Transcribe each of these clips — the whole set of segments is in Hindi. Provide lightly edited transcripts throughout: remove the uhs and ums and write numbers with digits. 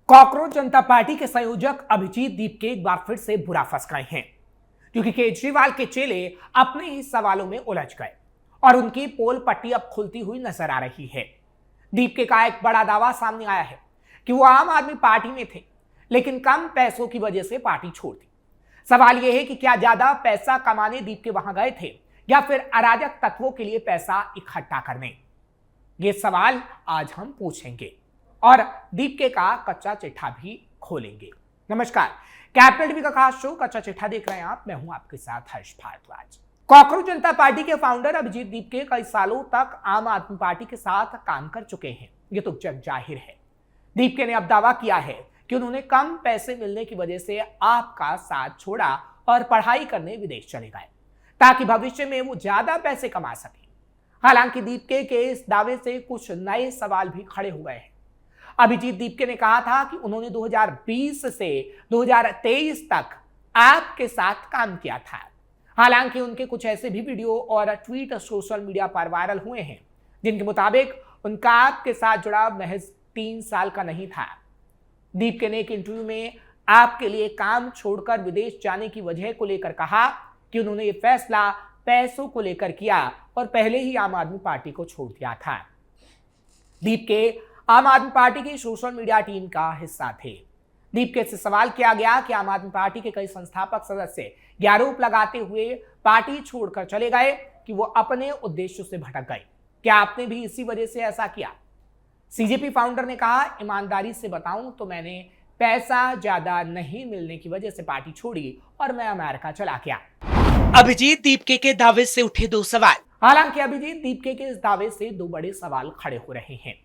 कॉकरोच जनता पार्टी के संयोजक अभिजीत दीप के एक बार फिर से बुरा फंस गए हैं, क्योंकि केजरीवाल के चेले अपने ही सवालों में उलझ गए और उनकी पोल पट्टी अब खुलती हुई नजर आ रही है। दीप का एक बड़ा दावा सामने आया है कि वो आम आदमी पार्टी में थे, लेकिन कम पैसों की वजह से पार्टी छोड़ दी। सवाल यह है कि क्या ज्यादा पैसा कमाने दीप के वहां गए थे या फिर अराजक तत्वों के लिए पैसा इकट्ठा करने? ये सवाल आज हम पूछेंगे और दीपके का कच्चा चिट्ठा भी खोलेंगे। नमस्कार, कैपिटल टीवी का खास शो कच्चा चिट्ठा देख रहे हैं आप। मैं हूं आपके साथ हर्ष भारद्वाज। कॉकरोच जनता पार्टी के फाउंडर अभिजीत दीपके कई सालों तक आम आदमी पार्टी के साथ काम कर चुके हैं, ये तो जग जाहिर है। दीपके ने अब दावा किया है कि उन्होंने कम पैसे मिलने की वजह से आपका साथ छोड़ा और पढ़ाई करने विदेश चले गए, ताकि भविष्य में वो ज्यादा पैसे कमा सके। हालांकि दीपके के इस दावे से कुछ नए सवाल भी खड़े हुए हैं। अभिजीत दीपके ने कहा था कि उन्होंने 2020 से 2023 तक ऐप के साथ काम किया था। हालांकि उनके कुछ ऐसे भी वीडियो और ट्वीट सोशल मीडिया पर वायरल हुए हैं जिनके मुताबिक उनका ऐप के साथ जुड़ाव महज 3 साल का नहीं था। दीपके ने एक इंटरव्यू में ऐप के लिए काम छोड़कर विदेश जाने की वजह को लेकर कहा कि उन्होंने ये फैसला पैसों को लेकर किया और पहले ही आम आदमी पार्टी को छोड़ दिया था। दीपके आम आदमी पार्टी की सोशल मीडिया टीम का हिस्सा थे। दीपके से सवाल किया गया कि आम आदमी पार्टी के कई संस्थापक सदस्य ये आरोप लगाते हुए पार्टी छोड़कर चले गए कि वो अपने उद्देश्यों से भटक गए। क्या आपने भी इसी वजह से ऐसा किया? सीजेपी फाउंडर ने कहा, ईमानदारी से बताऊं तो मैंने पैसा ज्यादा नहीं मिलने की वजह से पार्टी छोड़ी और मैं अमेरिका चला गया। अभिजीत दीपके के दावे से उठे 2 सवाल। हालांकि अभिजीत दीपके के इस दावे से 2 बड़े सवाल खड़े हो रहे हैं।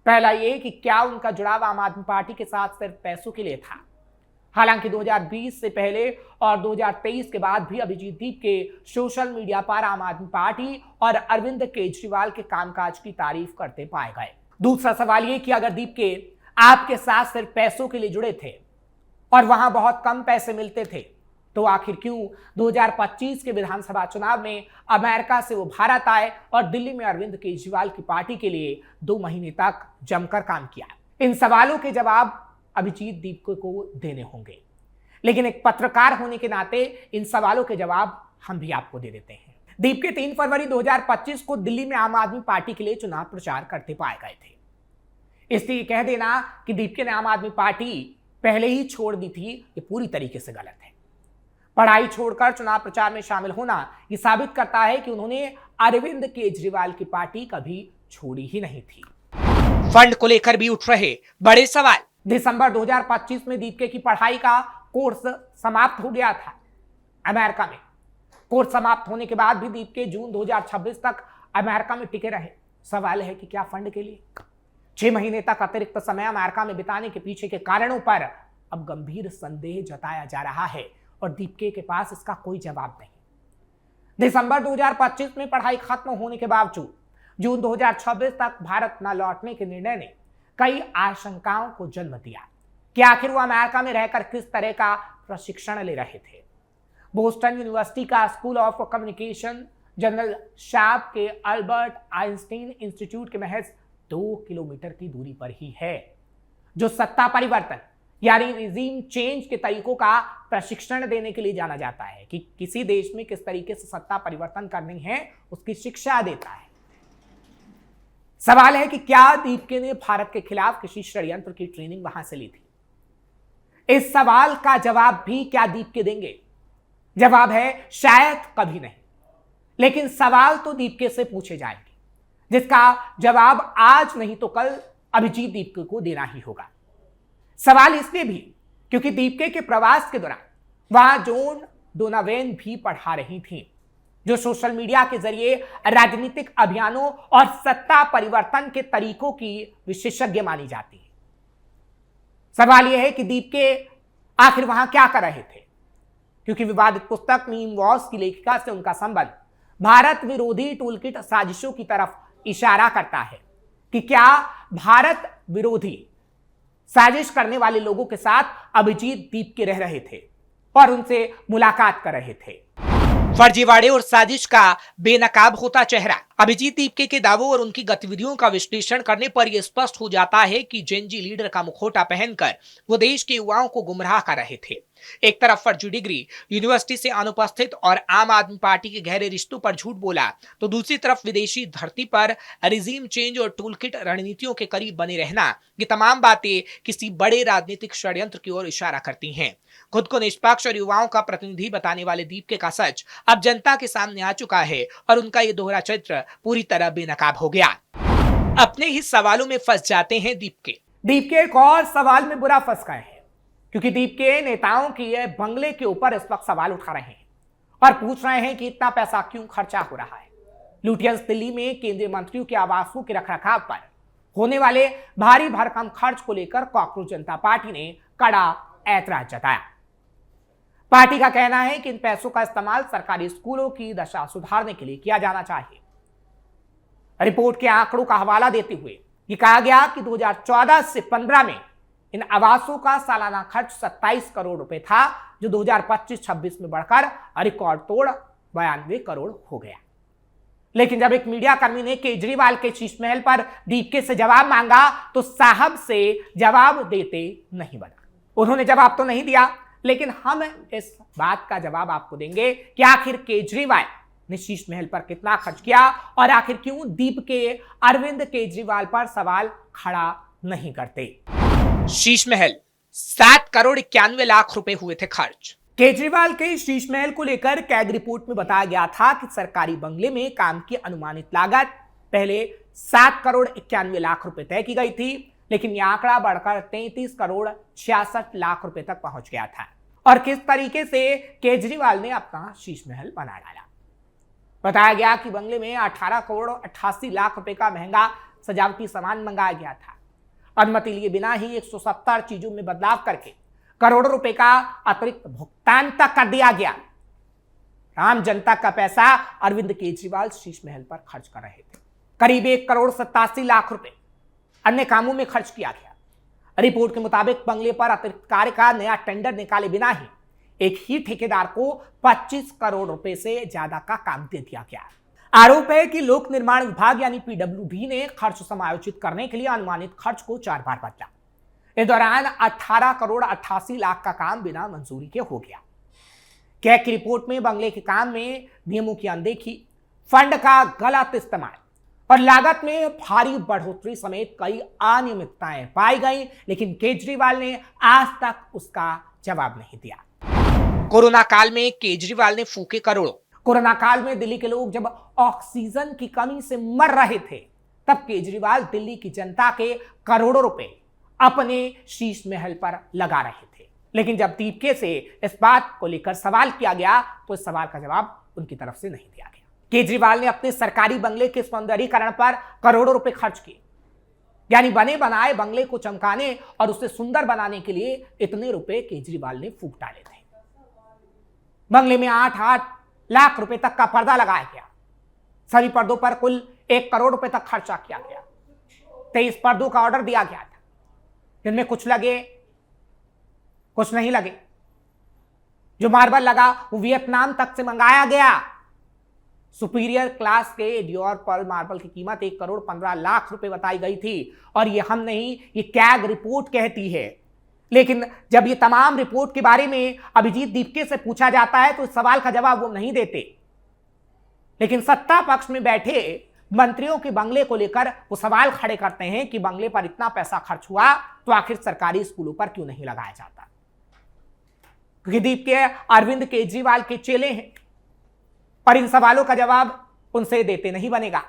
पहला ये कि क्या उनका जुड़ाव आम आदमी पार्टी के साथ सिर्फ पैसों के लिए था? हालांकि 2020 से पहले और 2023 के बाद भी अभिजीत दीपके सोशल मीडिया पर आम आदमी पार्टी और अरविंद केजरीवाल के कामकाज की तारीफ करते पाए गए। दूसरा सवाल ये कि अगर दीपके आपके साथ सिर्फ पैसों के लिए जुड़े थे और वहां बहुत कम पैसे मिलते थे, तो आखिर क्यों 2025 के विधानसभा चुनाव में अमेरिका से वो भारत आए और दिल्ली में अरविंद केजरीवाल की पार्टी के लिए 2 महीने तक जमकर काम किया? इन सवालों के जवाब अभिजीत दीपके को देने होंगे, लेकिन एक पत्रकार होने के नाते इन सवालों के जवाब हम भी आपको दे देते हैं। दीपके 3 फरवरी 2025 को दिल्ली में आम आदमी पार्टी के लिए चुनाव प्रचार करते पाए गए थे। इसलिए कह देना कि दीपके ने आम आदमी पार्टी पहले ही छोड़ दी थी, ये पूरी तरीके से गलत है। पढ़ाई छोड़कर चुनाव प्रचार में शामिल होना यह साबित करता है कि उन्होंने अरविंद केजरीवाल की पार्टी कभी छोड़ी ही नहीं थी। फंड को लेकर भी उठ रहे बड़े सवाल। दिसंबर 2025 में दीपके की पढ़ाई का कोर्स समाप्त हो गया था अमेरिका में। कोर्स समाप्त होने के बाद भी दीपके जून 2026 तक अमेरिका में टिके रहे। सवाल है कि क्या फंड के लिए? 6 महीने तक अतिरिक्त समय अमेरिका में बिताने के पीछे के कारणों पर अब गंभीर संदेह जताया जा रहा है और दीपके के पास इसका कोई जवाब नहीं। दिसंबर 2025 में पढ़ाई खत्म होने के बावजूद जून 2026 तक भारत न लौटने के निर्णय ने कई आशंकाओं को जन्म दिया कि आखिर वो अमेरिका में रहकर किस तरह का प्रशिक्षण ले रहे थे। बोस्टन यूनिवर्सिटी का स्कूल ऑफ कम्युनिकेशन जनरल शाब के अल्बर्ट आइंस्टीन इंस्टीट्यूट के महज 2 किलोमीटर की दूरी पर ही है, जो सत्ता परिवर्तन यानी रिजीम चेंज के तरीकों का प्रशिक्षण देने के लिए जाना जाता है कि किसी देश में किस तरीके से सत्ता परिवर्तन करनी है, उसकी शिक्षा देता है। सवाल है कि क्या दीपके ने भारत के खिलाफ किसी षड्यंत्र की ट्रेनिंग वहां से ली थी? इस सवाल का जवाब भी क्या दीपके देंगे? जवाब है शायद कभी नहीं, लेकिन सवाल तो दीपके से पूछे जाएंगे, जिसका जवाब आज नहीं तो कल अभिजीत दीपके को देना ही होगा। सवाल इसलिए भी क्योंकि दीपके के प्रवास के दौरान वहां जॉन डोनोवन भी पढ़ा रही थी, जो सोशल मीडिया के जरिए राजनीतिक अभियानों और सत्ता परिवर्तन के तरीकों की विशेषज्ञ मानी जाती है। सवाल यह है कि दीपके आखिर वहां क्या कर रहे थे, क्योंकि विवादित पुस्तक मीम वॉर्स की लेखिका से उनका संबंध भारत विरोधी टूलकिट साजिशों की तरफ इशारा करता है कि क्या भारत विरोधी साजिश करने वाले लोगों के साथ अभिजीत दीपके रह रहे थे और उनसे मुलाकात कर रहे थे। फर्जीवाड़े और साजिश का बेनकाब होता चेहरा। अभिजीत दीपके के दावों और उनकी गतिविधियों का विश्लेषण करने पर यह स्पष्ट हो जाता है कि जेनजी लीडर का मुखौटा पहनकर वो देश के युवाओं को गुमराह कर रहे थे। एक तरफ फर्जी डिग्री, यूनिवर्सिटी से अनुपस्थित और आम आदमी पार्टी के गहरे रिश्तों पर झूठ बोला, तो दूसरी तरफ विदेशी धरती पर रिजीम चेंज और टूलकिट रणनीतियों के करीब बने रहना, ये तमाम बातें किसी बड़े राजनीतिक षड्यंत्र की ओर इशारा करती हैं। खुद को निष्पक्ष और युवाओं का प्रतिनिधि बताने वाले दीपके का सच अब जनता के सामने आ चुका है और उनका ये दोहरा चरित्र पूरी तरह बेनकाब हो गया। अपने ही सवालों में फंस जाते हैं दीपके एक और सवाल में बुरा फंस गए हैं, क्योंकि दीपके नेताओं की ये बंगले के ऊपर इस वक्त सवाल उठा रहे हैं और पूछ रहे हैं कि इतना पैसा क्यों खर्चा हो रहा है। लुटियंस दिल्ली में केंद्रीय मंत्रियों के आवासों के रखरखाव पर होने वाले भारी भरकम खर्च को लेकर कॉकरोच जनता पार्टी ने कड़ा ऐतराज जताया। पार्टी का कहना है कि इन पैसों का इस्तेमाल सरकारी स्कूलों की दशा सुधारने के लिए किया जाना चाहिए। रिपोर्ट के आंकड़ों का हवाला देते हुए ये कहा गया कि 2014 से 15 में इन आवासों का सालाना खर्च 27 करोड़ रुपए था, जो 2025-26 में बढ़कर रिकॉर्ड तोड़ 92 करोड़ हो गया। लेकिन जब एक मीडिया कर्मी ने केजरीवाल के शीश महल पर दीपके से जवाब मांगा तो साहब से जवाब देते नहीं बना। उन्होंने जवाब तो नहीं दिया, लेकिन हम इस बात का जवाब आपको देंगे कि आखिर केजरीवाल ने शीश महल पर कितना खर्च किया और आखिर क्यों दीपके अरविंद केजरीवाल पर सवाल खड़ा नहीं करते। शीश महल 7 करोड़ 91 लाख रुपए हुए थे खर्च। केजरीवाल के शीश महल को लेकर कैग रिपोर्ट में बताया गया था कि सरकारी बंगले में काम की अनुमानित लागत पहले 7 करोड़ 91 लाख रुपए तय की गई थी, लेकिन यह आंकड़ा बढ़कर 33 करोड़ 66 लाख रुपए तक पहुंच गया था। और किस तरीके से केजरीवाल ने अपना शीश महल बना डाला। बताया गया कि बंगले में 18 करोड़ 88 लाख रुपए का महंगा सजावटी सामान मंगाया गया था। अनुमति लिए बिना ही 170 चीजों में बदलाव करके करोड़ों रुपए का अतिरिक्त भुगतान तक कर दिया गया। आम जनता का पैसा अरविंद केजरीवाल शीश महल पर खर्च कर रहे थे। करीब 1 करोड़ 87 लाख रुपए अन्य कामों में खर्च किया गया। रिपोर्ट के मुताबिक बंगले पर अतिरिक्त कार्य का नया टेंडर निकाले बिना ही एक ही ठेकेदार को 25 करोड़ रुपए से ज्यादा का काम दे दिया गया। आरोप है कि लोक निर्माण विभाग यानी पीडब्ल्यूडी ने खर्च समायोजित करने के लिए अनुमानित खर्च को 4 बार बदला। इस दौरान 18 करोड़ 88 लाख का काम बिना मंजूरी के हो गया। कैग की रिपोर्ट में बंगले के काम में नियमों की अनदेखी, फंड का गलत इस्तेमाल और लागत में भारी बढ़ोतरी समेत कई अनियमितताएं पाई गई, लेकिन केजरीवाल ने आज तक उसका जवाब नहीं दिया। कोरोना काल में केजरीवाल ने फूके करोड़ों। कोरोना काल में दिल्ली के लोग जब ऑक्सीजन की कमी से मर रहे थे, तब केजरीवाल दिल्ली की जनता के करोड़ों रुपए अपने शीश महल पर लगा रहे थे। लेकिन जब दीपके से इस बात को लेकर सवाल किया गया तो इस सवाल का जवाब उनकी तरफ से नहीं दिया गया। केजरीवाल ने अपने सरकारी बंगले के सौंदर्यीकरण पर करोड़ों रुपए खर्च किए, यानी बने बनाए बंगले को चमकाने और उसे सुंदर बनाने के लिए इतने रुपए केजरीवाल ने फूंक डाले थे। बंगले में 8 लाख रुपए तक का पर्दा लगाया गया। सभी पर्दों पर कुल 1 करोड़ रुपए तक खर्चा किया गया। 23 पर्दों का ऑर्डर दिया गया था, जिनमें कुछ लगे कुछ नहीं लगे। जो मार्बल लगा वो वियतनाम तक से मंगाया गया। सुपीरियर क्लास के डियोर पर्ल मार्बल की कीमत 1 करोड़ 15 लाख रुपए बताई गई थी और ये हम नहीं, ये कैग रिपोर्ट कहती है। लेकिन जब ये तमाम रिपोर्ट के बारे में अभिजीत दीपके से पूछा जाता है तो इस सवाल का जवाब वो नहीं देते। लेकिन सत्ता पक्ष में बैठे मंत्रियों के बंगले को लेकर वो सवाल खड़े करते हैं कि बंगले पर इतना पैसा खर्च हुआ तो आखिर सरकारी स्कूलों पर क्यों नहीं लगाया जाता, क्योंकि दीपके अरविंद केजरीवाल के चेले हैं और इन सवालों का जवाब उनसे देते नहीं बनेगा।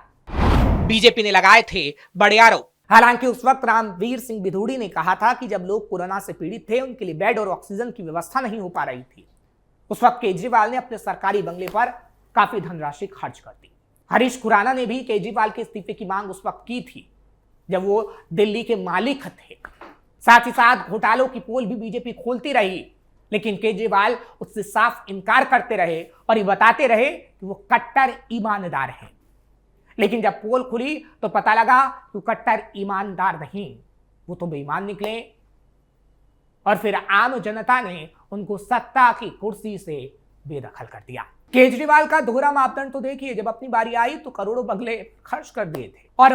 बीजेपी ने लगाए थे बड़े आरोप। हालांकि उस वक्त रामवीर सिंह बिधूड़ी ने कहा था कि जब लोग कोरोना से पीड़ित थे, उनके लिए बेड और ऑक्सीजन की व्यवस्था नहीं हो पा रही थी, उस वक्त केजरीवाल ने अपने सरकारी बंगले पर काफी धनराशि खर्च कर दी। हरीश खुराना ने भी केजरीवाल के इस्तीफे की मांग उस वक्त की थी जब वो दिल्ली के मालिक थे। साथ ही साथ घोटालों की पोल भी बीजेपी खोलती रही, लेकिन केजरीवाल उससे साफ इनकार करते रहे और ये बताते रहे कि वो कट्टर ईमानदार हैं। लेकिन जब पोल खुली तो पता लगा कि कट्टर ईमानदार नहीं, वो तो बेईमान निकले और फिर आम जनता ने उनको सत्ता की कुर्सी से बेदखल कर दिया। केजरीवाल का दोहरा मापदंड तो देखिए, जब अपनी बारी आई तो करोड़ों बंगले खर्च कर दिए थे और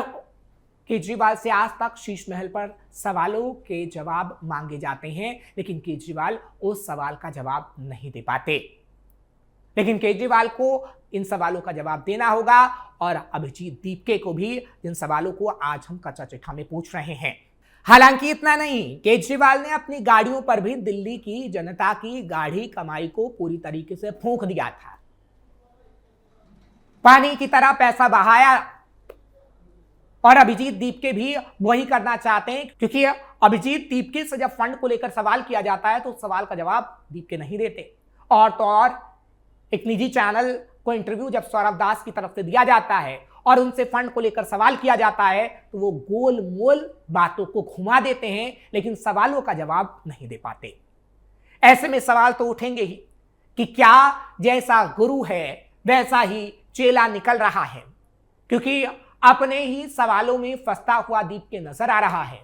केजरीवाल से आज तक शीश महल पर सवालों के जवाब मांगे जाते हैं, लेकिन केजरीवाल उस सवाल का जवाब नहीं दे पाते। लेकिन केजरीवाल को इन सवालों का जवाब देना होगा और अभिजीत दीपके को भी जिन सवालों को आज हम कच्चा चिट्ठा में पूछ रहे हैं। हालांकि इतना नहीं, केजरीवाल ने अपनी गाड़ियों पर भी दिल्ली की जनता की गाढ़ी कमाई को पूरी तरीके से फूंक दिया था, पानी की तरह पैसा बहाया और अभिजीत दीपके भी वही करना चाहते हैं, क्योंकि अभिजीत दीपके से जब फंड को लेकर सवाल किया जाता है तो उस सवाल का जवाब दीपके नहीं देते। और तो और एक निजी चैनल को इंटरव्यू जब सौरभ दास की तरफ से दिया जाता है और उनसे फंड को लेकर सवाल किया जाता है तो वो गोल मोल बातों को घुमा देते हैं, लेकिन सवालों का जवाब नहीं दे पाते। ऐसे में सवाल तो उठेंगे ही कि क्या जैसा गुरु है वैसा ही चेला निकल रहा है, क्योंकि अपने ही सवालों में फंसता हुआ दीपके नजर आ रहा है।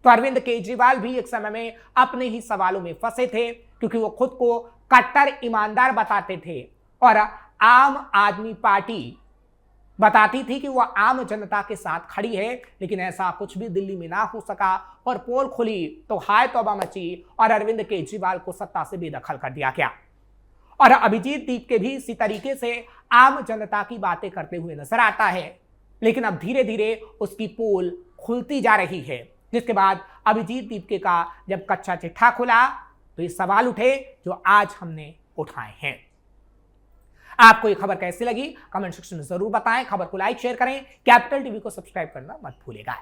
तो अरविंद केजरीवाल भी एक समय में अपने ही सवालों में फंसे थे, क्योंकि वो खुद को कट्टर ईमानदार बताते थे और आम आदमी पार्टी बताती थी कि वह आम जनता के साथ खड़ी है, लेकिन ऐसा कुछ भी दिल्ली में ना हो सका और पोल खुली तो हाय तौबा मची और अरविंद केजरीवाल को सत्ता से बेदखल कर दिया गया। और अभिजीत दीपके भी इसी तरीके से आम जनता की बातें करते हुए नजर आता है, लेकिन अब धीरे धीरे उसकी पोल खुलती जा रही है, जिसके बाद अभिजीत दीपके का जब कच्चा चिट्ठा खुला तो ये सवाल उठे जो आज हमने उठाए हैं। आपको ये खबर कैसी लगी कमेंट सेक्शन में जरूर बताएं। खबर को लाइक शेयर करें, कैपिटल टीवी को सब्सक्राइब करना मत भूलिएगा।